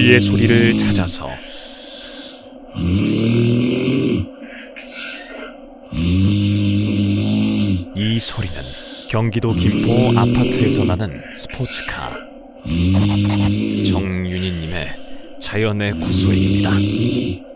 우리의 소리를 찾아서 이 소리는 경기도 김포 아파트에서 나는 스포츠카 정윤희님의 자연의 콧소리입니다.